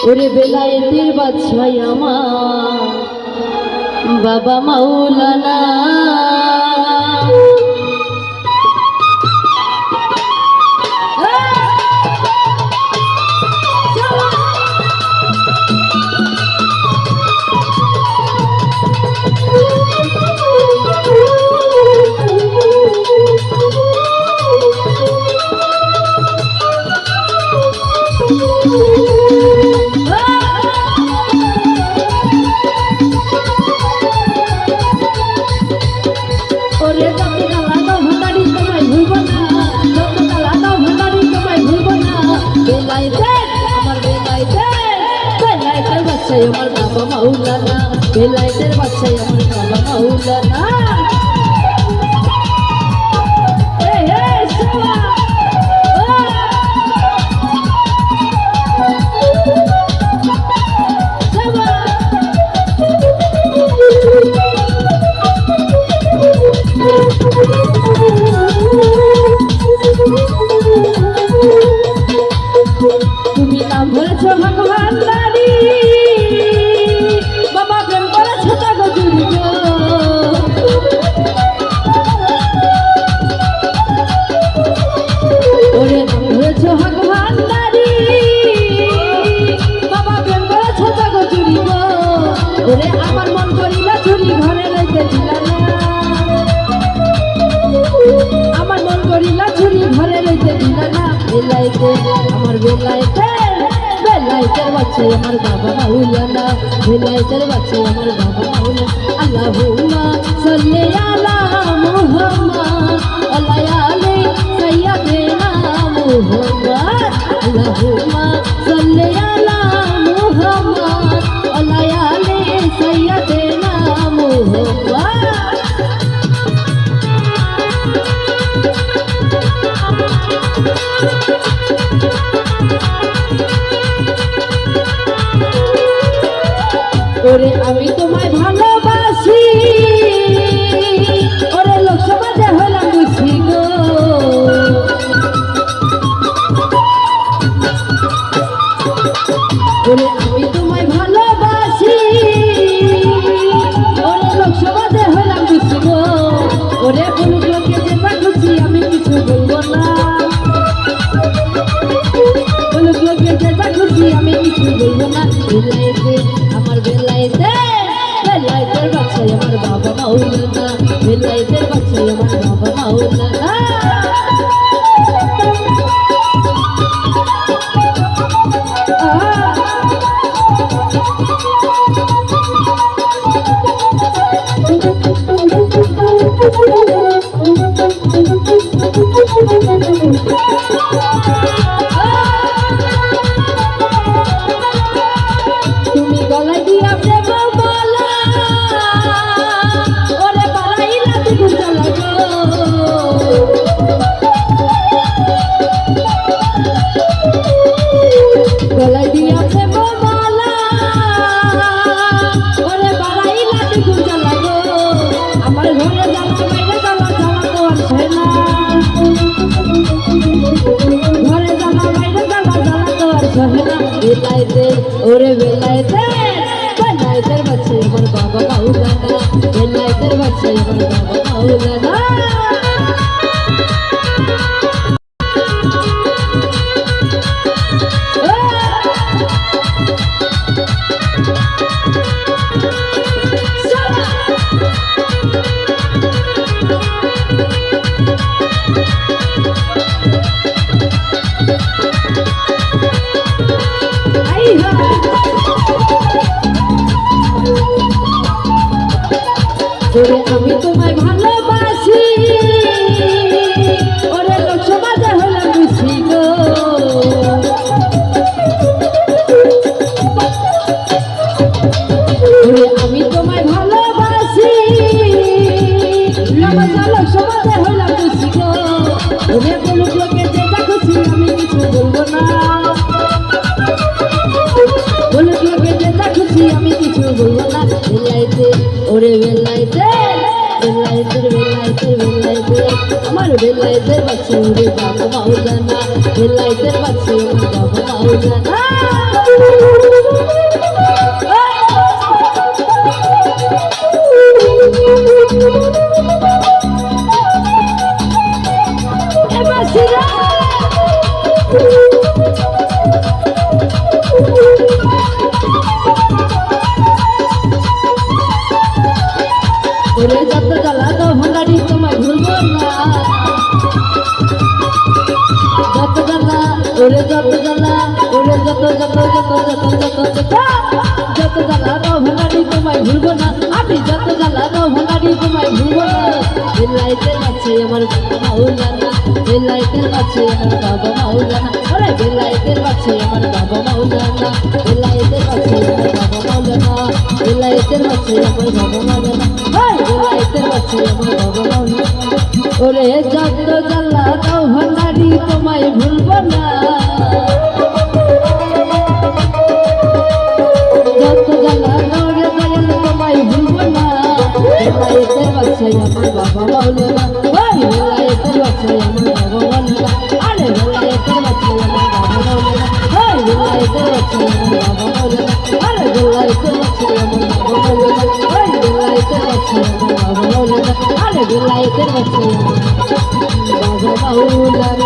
ওরে বেলায়েতের বাদশাহ আমার বাবা মাওলানা আমার বাবা মাওলানা বেলায়েতের বাদশাহ আমার বাবা মাওলানা তুমি নাম ধরেছ ভগবান নারী বাবা প্রেম করেছ তাগো জুড়ি ওরে নাম ধরেছ ভগবান নারী বাবা প্রেম করেছ তাগো জুড়ি ওরে আমার মন করিলা চুরি ঘরে লইতে দিলা না আমার মন করিলা চুরি ঘরে লইতে দিলা না বেলায়েতে আমার বেলায়েতের বাচ্চা আমার বাবা মাওলানা বেলায়েতের বাচ্চা আমার বাবা মাওলানা আল্লাহুম্মা সাল্লি আলা মুহাম্মাদ ওয়া আলি সাইয়্যিদিনা মুহাম্মাদ আল্লাহুম্মা সাল্লি আলা মুহাম্মাদ ওয়া আলি সাইয়্যিদিনা মুহাম্মাদ ওরে আমি তোমায় ভালোবাসি ওরে লোক সমাজে হলাম বুঝি গো ওরে আমি তোমায় ভালোবাসি ওরে লোক সমাজে হলাম বুঝি গো ওরে বলুক লোকে যেটা খুশি আমি কিছু বলবো না বলুক লোকে যেটা খুশি আমি কিছু বলবো না বেলায়েতে আমার বেলায়েতের বাচ্চা আমার বাবা মাওলানা বেলায়েতের বাচ্চা আমার বাবা মাওলানা তুমি গলায় দিয়া প্রেম বলা ওরে বাড়াইলা তুমি জ্বালা গলায় দিয়া প্রেম বলা ওরে বাড়াইলা তুমি জ্বালা আমার ঘরে জ্বালা বাইরে জ্বালা জ্বালা তো আসে না ঘরে জ্বালা বাইরে জ্বালা জ্বালা তো আসে না বেলায়েতে ওরে বেলায়েতের বাচ্চা আমার বাবা মাওলানা বেলায়েতের বাচ্চা আমার বাবা মাওলানা ওরে আমি তোমায় ভালোবাসি ওরে লোক সমাজে হলাম বুঝি গো ওরে আমি তোমায় ভালোবাসি লোক সমাজে হলাম বুঝি গো ওরে বলুক লোকে যেটা খুশি আমি কিছু বলবো না বলুক লোকে যেটা খুশি আমি কিছু বলবো না বেলায়েতে ওরে বেলায়েতের আমার বেলায়েতের বাচ্চা ওরে বাবা মাওলানা বেলায়েতের বাচ্চা আমার বাবা মাওলানা ওরে যত জ্বালা তো ভাঙাড়ি তোমায় ভুলবো না, যত জ্বালা ওরে যত জ্বালা ওরে যত যত যত যত যত যত জ্বালা তো ভাঙাড়ি তোমায় ভুলবো না, আমি যত জ্বালা তো ভাঙাড়ি তোমায় ভুলবো না। এই লাইটের কাছে আমার বাবা মাওলানা, এই লাইটের কাছে আমার বাবা মাওলানা, ওরে এই লাইটের কাছে আমার বাবা মাওলানা, এই লাইটের কাছে আমার বাবা মাওলানা, এই লাইটের কাছে আমার বাবা মাওলানা, এই লাইটের কাছে আমার বাবা মাওলানা। ওরে যত জ্বালা দাও ভান্ডারি তোমায় ভুলবো না, যত জ্বালা দাও রে দয়াল তোমায় ভুলবো না। লাইটের কাছে আমার বাবা মাওলানা, লাইটের কাছে আমার বাবা মাওলানা, আরে লাইটের কাছে আমার বাবা মাওলানা, লাইটের কাছে আমার বাবা মাওলানা, আরে লাইটের কাছে আমার বাবা মাওলানা, লাইটের কাছে আমার বাবা মাওলানা, আরে লাইটের কাছে আমার বাবা মাওলানা।